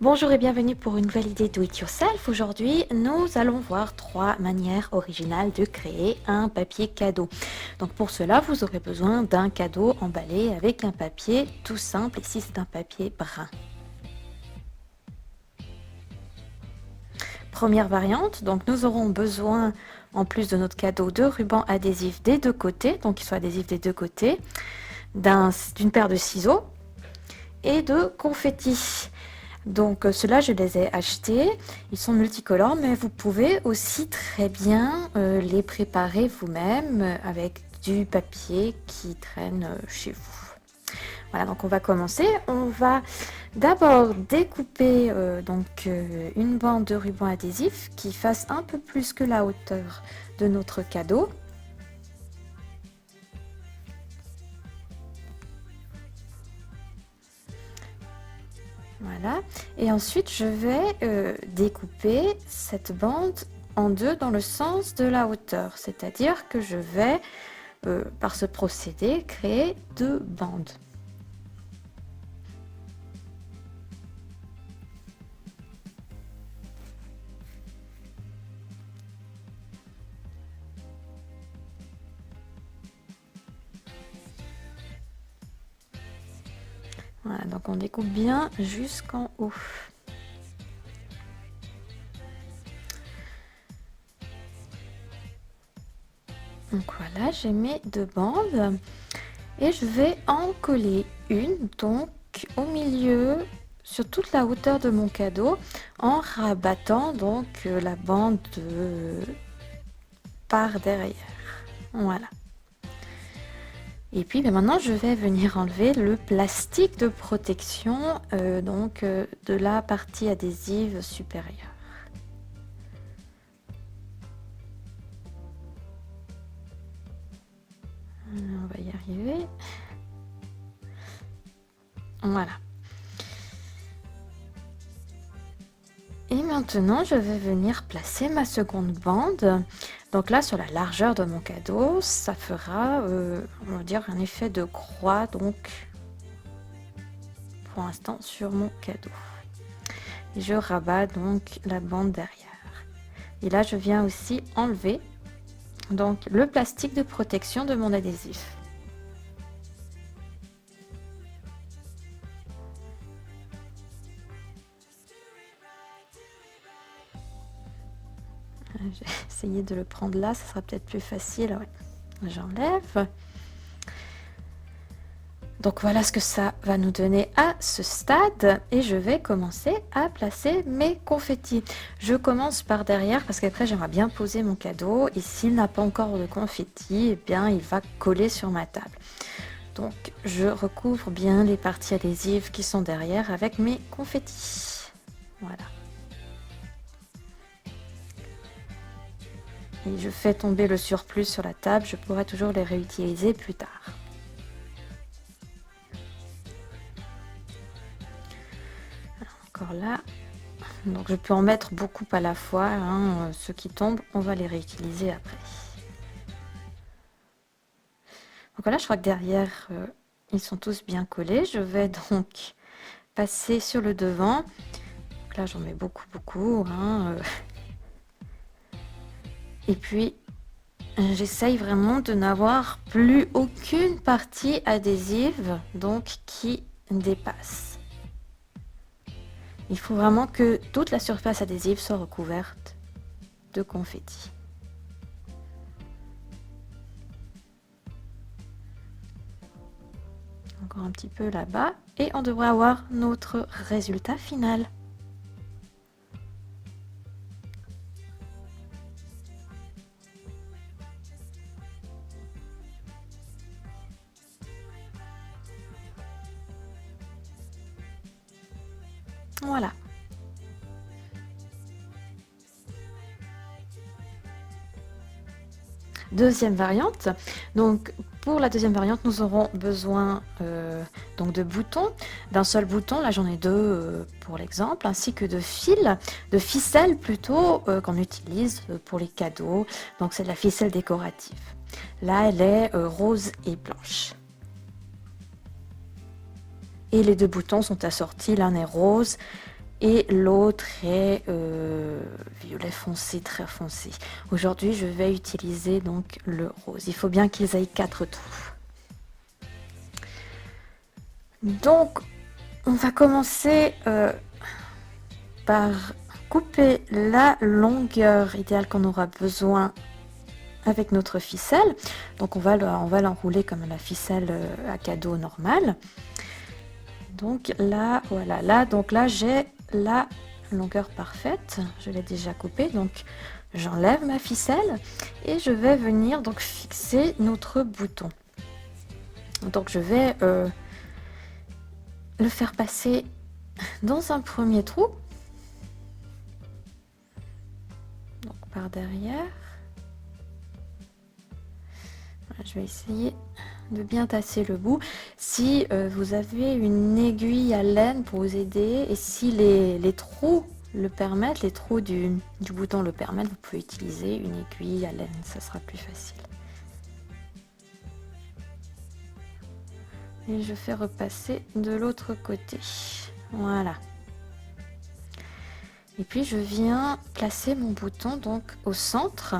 Bonjour et bienvenue pour une nouvelle idée Do It Yourself. Aujourd'hui, nous allons voir 3 manières originales de créer un papier cadeau. Donc pour cela, vous aurez besoin d'un cadeau emballé avec un papier tout simple. Ici, c'est un papier brun. Première variante, donc nous aurons besoin, en plus de notre cadeau, de ruban adhésif des deux côtés, donc qu'il soit adhésif des deux côtés, d'une paire de ciseaux et de confettis. Donc ceux-là, je les ai achetés. Ils sont multicolores, mais vous pouvez aussi très bien les préparer vous-même avec du papier qui traîne chez vous. Voilà, donc on va commencer. On va d'abord découper une bande de ruban adhésif qui fasse un peu plus que la hauteur de notre cadeau. Voilà, et ensuite je vais découper cette bande en deux dans le sens de la hauteur, c'est-à-dire que je vais, par ce procédé, créer deux bandes. Voilà, donc on découpe bien jusqu'en haut. Donc voilà, j'ai mes deux bandes et je vais en coller une donc au milieu sur toute la hauteur de mon cadeau en rabattant donc la bande par derrière. Voilà. Et puis maintenant je vais venir enlever le plastique de protection de la partie adhésive supérieure. On va y arriver. Voilà. Et maintenant, je vais venir placer ma seconde bande. Donc là, sur la largeur de mon cadeau, ça fera, on va dire, un effet de croix, donc, pour l'instant, sur mon cadeau. Et je rabats donc la bande derrière. Et là, je viens aussi enlever donc le plastique de protection de mon adhésif. J'ai essayé de le prendre là, ça sera peut-être plus facile. Ouais. J'enlève. Donc voilà ce que ça va nous donner à ce stade et je vais commencer à placer mes confettis. Je commence par derrière parce qu'après j'aimerais bien poser mon cadeau et s'il n'a pas encore de confettis, eh bien il va coller sur ma table. Donc je recouvre bien les parties adhésives qui sont derrière avec mes confettis. Voilà. Et je fais tomber le surplus sur la table, je pourrai toujours les réutiliser plus tard. Encore là. Donc je peux en mettre beaucoup à la fois, hein. Ceux qui tombent, on va les réutiliser après. Donc voilà, je crois que derrière, ils sont tous bien collés. Je vais donc passer sur le devant. Donc là, j'en mets beaucoup. Hein. Et puis, j'essaye vraiment de n'avoir plus aucune partie adhésive donc qui dépasse. Il faut vraiment que toute la surface adhésive soit recouverte de confetti. Encore un petit peu là-bas et on devrait avoir notre résultat final. Voilà. Deuxième variante. Donc pour la deuxième variante, nous aurons besoin donc de boutons, d'un seul bouton. Là j'en ai deux pour l'exemple, ainsi que de fils, de ficelle plutôt qu'on utilise pour les cadeaux. Donc c'est de la ficelle décorative. Là elle est rose et blanche. Et les deux boutons sont assortis, l'un est rose et l'autre est violet foncé, très foncé. Aujourd'hui, je vais utiliser donc le rose. Il faut bien qu'ils aient 4 trous. Donc, on va commencer par couper la longueur idéale qu'on aura besoin avec notre ficelle. Donc, on va l'enrouler comme la ficelle à cadeau normale. Donc là, voilà, là j'ai la longueur parfaite. Je l'ai déjà coupée, donc j'enlève ma ficelle et je vais venir donc fixer notre bouton. Donc je vais le faire passer dans un premier trou, donc par derrière. Voilà, je vais essayer de bien tasser le bout. Si vous avez une aiguille à laine pour vous aider, et si les trous le permettent, les trous du bouton le permettent, vous pouvez utiliser une aiguille à laine, ça sera plus facile. Et je fais repasser de l'autre côté. Voilà. Et puis je viens placer mon bouton donc au centre.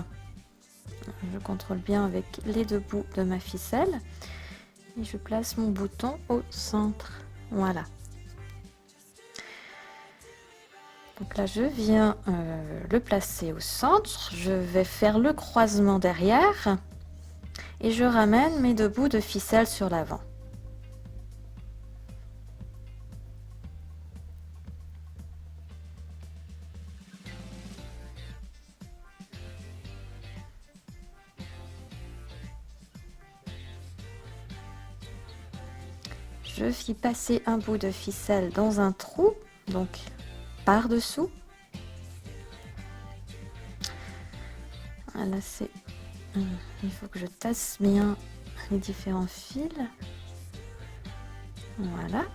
Je contrôle bien avec les deux bouts de ma ficelle. Et je place mon bouton au centre. Voilà. Donc là, je viens le placer au centre. Je vais faire le croisement derrière. Et je ramène mes deux bouts de ficelle sur l'avant. Je fais passer un bout de ficelle dans un trou, donc par-dessous. Voilà, c'est... Il faut que je tasse bien les différents fils. Voilà.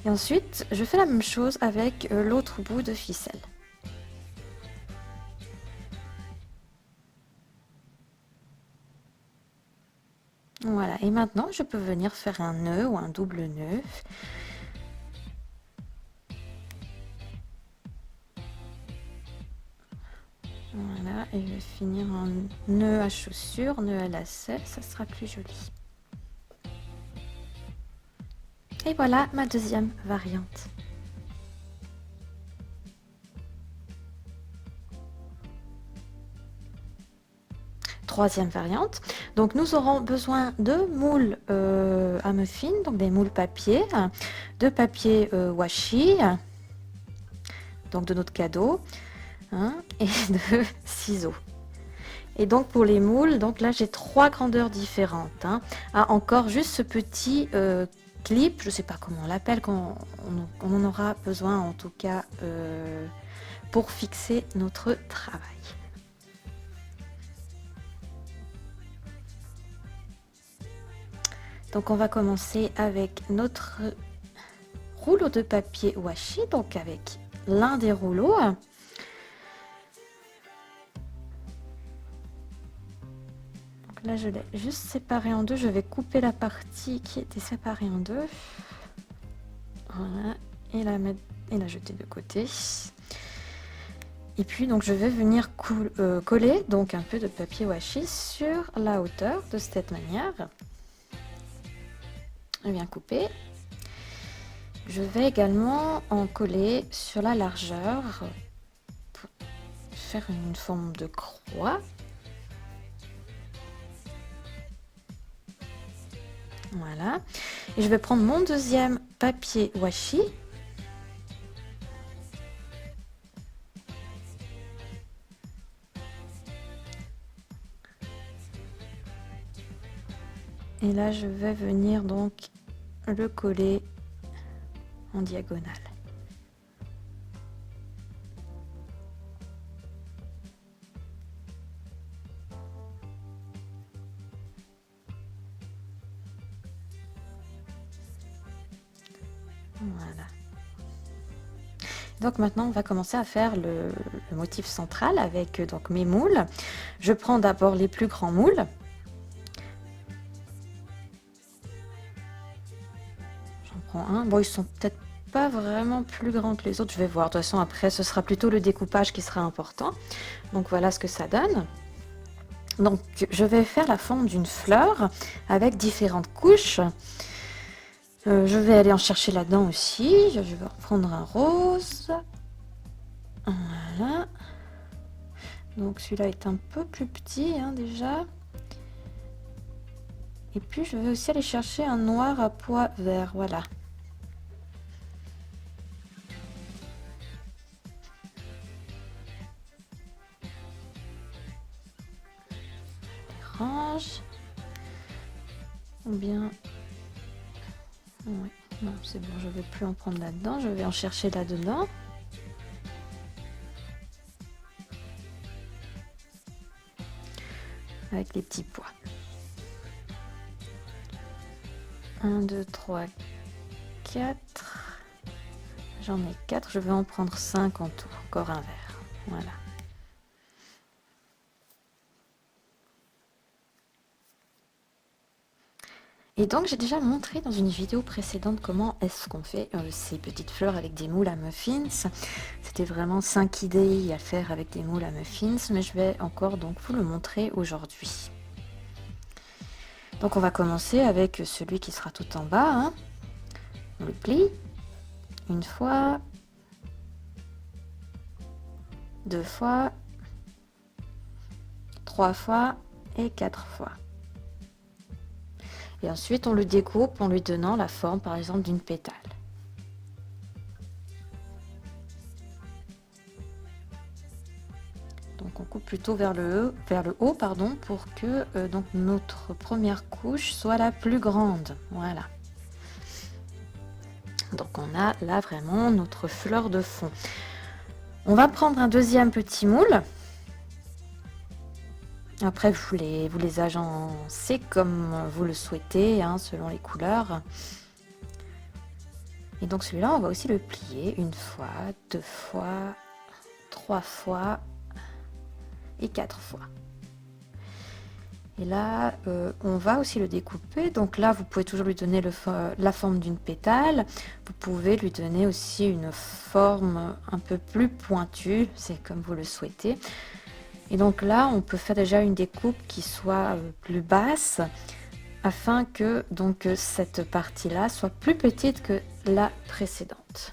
Et ensuite, je fais la même chose avec l'autre bout de ficelle. Voilà, et maintenant je peux venir faire un nœud ou un double nœud. Voilà, et je vais finir en nœud à chaussure, nœud à lacet, ça sera plus joli. Et voilà ma deuxième variante. Troisième variante, donc nous aurons besoin de moules à muffins, donc des moules papier, de papier washi, donc de notre cadeau, hein, et de ciseaux. Et donc pour les moules, donc là j'ai 3 grandeurs différentes. Hein. Ah, encore juste ce petit clip, je ne sais pas comment on l'appelle, qu'on en aura besoin en tout cas pour fixer notre travail. Donc on va commencer avec notre rouleau de papier washi, donc avec l'un des rouleaux. Donc là je l'ai juste séparé en deux, je vais couper la partie qui était séparée en deux. Voilà, et la jeter de côté. Et puis donc je vais venir coller donc un peu de papier washi sur la hauteur de cette manière. Bien coupé. Je vais également en coller sur la largeur pour faire une forme de croix. Voilà. Et je vais prendre mon deuxième papier washi. Et là, je vais venir donc le coller en diagonale. Voilà. Donc maintenant, on va commencer à faire le motif central avec donc mes moules. Je prends d'abord les plus grands moules. J'en prends un. Bon, ils sont peut-être pas vraiment plus grand que les autres. Je vais voir. De toute façon, après, ce sera plutôt le découpage qui sera important. Donc voilà ce que ça donne. Donc je vais faire la forme d'une fleur avec différentes couches. Je vais aller en chercher là-dedans aussi. Je vais prendre un rose. Voilà. Donc celui-là est un peu plus petit hein, déjà. Et puis je vais aussi aller chercher un noir à pois vert. Voilà. Range. Ou bien... Ouais. Non, c'est bon, je vais plus en prendre là-dedans. Je vais en chercher là-dedans. Avec les petits pois. 1, 2, 3, 4. J'en ai 4. Je vais en prendre 5 en tout. Encore un vert. Voilà. Et donc j'ai déjà montré dans une vidéo précédente comment est-ce qu'on fait ces petites fleurs avec des moules à muffins. C'était vraiment 5 idées à faire avec des moules à muffins, mais je vais encore donc vous le montrer aujourd'hui. Donc on va commencer avec celui qui sera tout en bas. Hein. On le plie une fois, 2 fois, 3 fois et 4 fois. Et ensuite, on le découpe en lui donnant la forme, par exemple, d'une pétale. Donc, on coupe plutôt vers le haut, pardon, pour que donc notre première couche soit la plus grande. Voilà. Donc, on a là vraiment notre fleur de fond. On va prendre un deuxième petit moule. Après, vous les agencez comme vous le souhaitez, hein, selon les couleurs. Et donc celui-là, on va aussi le plier une fois, 2 fois, 3 fois et 4 fois. Et là, on va aussi le découper. Donc là, vous pouvez toujours lui donner la forme d'une pétale. Vous pouvez lui donner aussi une forme un peu plus pointue, c'est comme vous le souhaitez. Et donc là, on peut faire déjà une découpe qui soit plus basse, afin que donc cette partie-là soit plus petite que la précédente.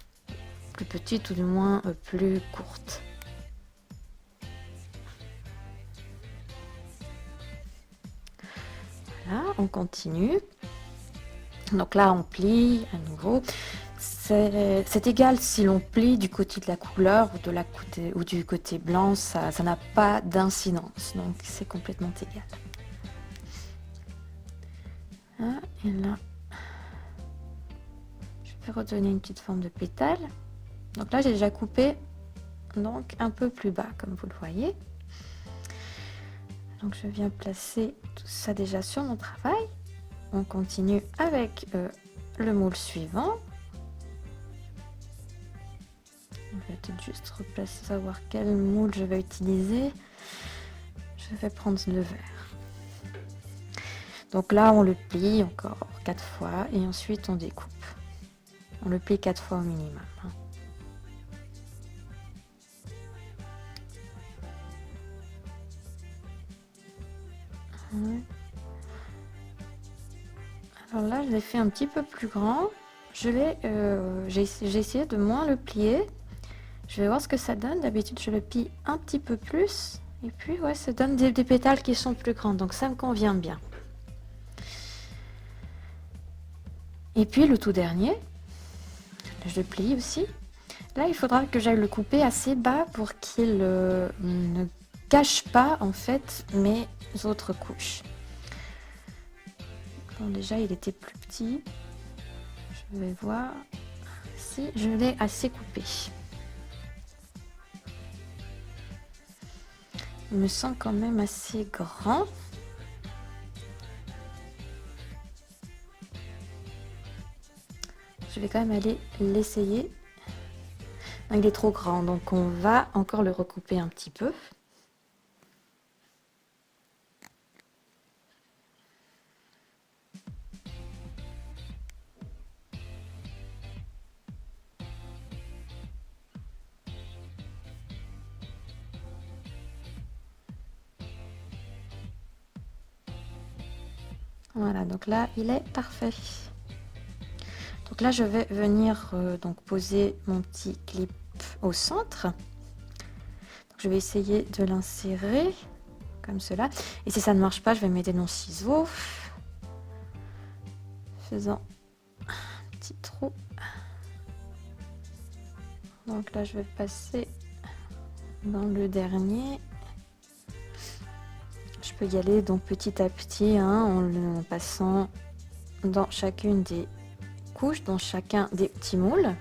Plus petite ou du moins plus courte. Voilà, on continue. Donc là, on plie à nouveau. C'est égal si l'on plie du côté de la couleur ou du côté blanc, ça n'a pas d'incidence. Donc c'est complètement égal. Ah, et là, je vais redonner une petite forme de pétale. Donc là, j'ai déjà coupé donc un peu plus bas, comme vous le voyez. Donc je viens placer tout ça déjà sur mon travail. On continue avec le moule suivant. On va peut-être juste replacer, savoir quel moule je vais utiliser. Je vais prendre le vert. Donc là, on le plie encore 4 fois et ensuite on découpe. On le plie 4 fois au minimum. Alors là, je l'ai fait un petit peu plus grand. J'ai essayé de moins le plier. Je vais voir ce que ça donne. D'habitude, je le plie un petit peu plus. Et puis, ouais, ça donne des pétales qui sont plus grands. Donc, ça me convient bien. Et puis, le tout dernier, je le plie aussi. Là, il faudra que j'aille le couper assez bas pour qu'il ne cache pas, en fait, mes autres couches. Bon, déjà, il était plus petit. Je vais voir si je l'ai assez coupé. Il me semble quand même assez grand. Je vais quand même aller l'essayer. Il est trop grand, donc on va encore le recouper un petit peu. Voilà, donc là, il est parfait. Donc là, je vais venir donc poser mon petit clip au centre. Donc, je vais essayer de l'insérer comme cela. Et si ça ne marche pas, je vais m'aider mon ciseau. Faisant un petit trou. Donc là, je vais passer dans le dernier. Je peux y aller donc petit à petit, hein, en passant dans chacune des couches, dans chacun des petits moules.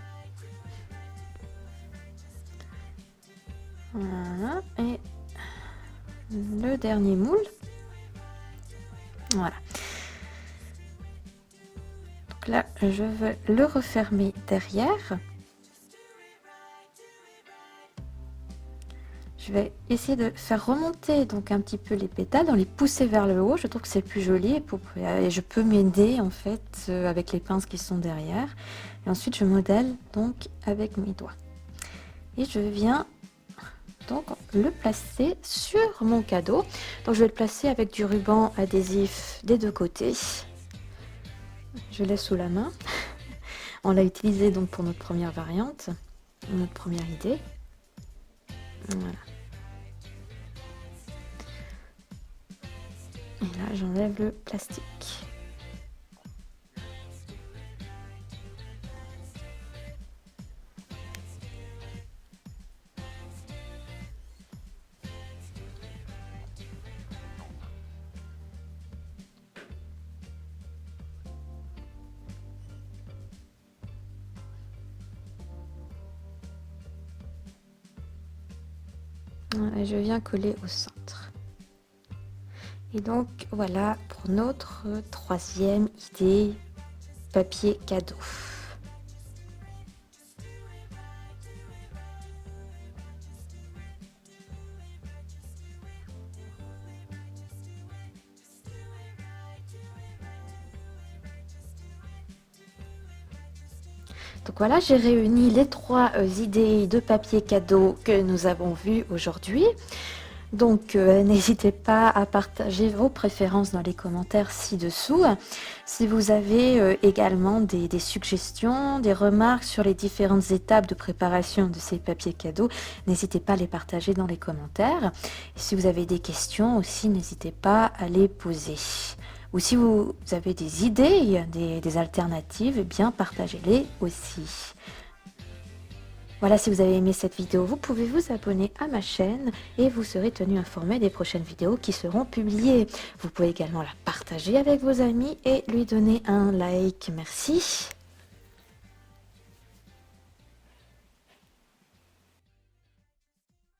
Voilà, et le dernier moule. Voilà. Donc là, je vais le refermer derrière. Je vais essayer de faire remonter donc un petit peu les pétales, dans les pousser vers le haut. Je trouve que c'est plus joli et je peux m'aider en fait avec les pinces qui sont derrière. Et ensuite, je modèle donc avec mes doigts. Et je viens donc le placer sur mon cadeau. Donc je vais le placer avec du ruban adhésif des deux côtés. Je l'ai sous la main. On l'a utilisé donc pour notre première variante, notre première idée. Voilà. Et là, j'enlève le plastique. Et je viens coller au centre. Et donc voilà pour notre troisième idée papier cadeau. Donc voilà, j'ai réuni les trois idées de papier cadeau que nous avons vues aujourd'hui. Donc n'hésitez pas à partager vos préférences dans les commentaires ci-dessous. Si vous avez également des suggestions, des remarques sur les différentes étapes de préparation de ces papiers cadeaux, n'hésitez pas à les partager dans les commentaires. Et si vous avez des questions aussi, n'hésitez pas à les poser. Ou si vous avez des idées, des alternatives, eh bien partagez-les aussi. Voilà, si vous avez aimé cette vidéo, vous pouvez vous abonner à ma chaîne et vous serez tenu informé des prochaines vidéos qui seront publiées. Vous pouvez également la partager avec vos amis et lui donner un like. Merci.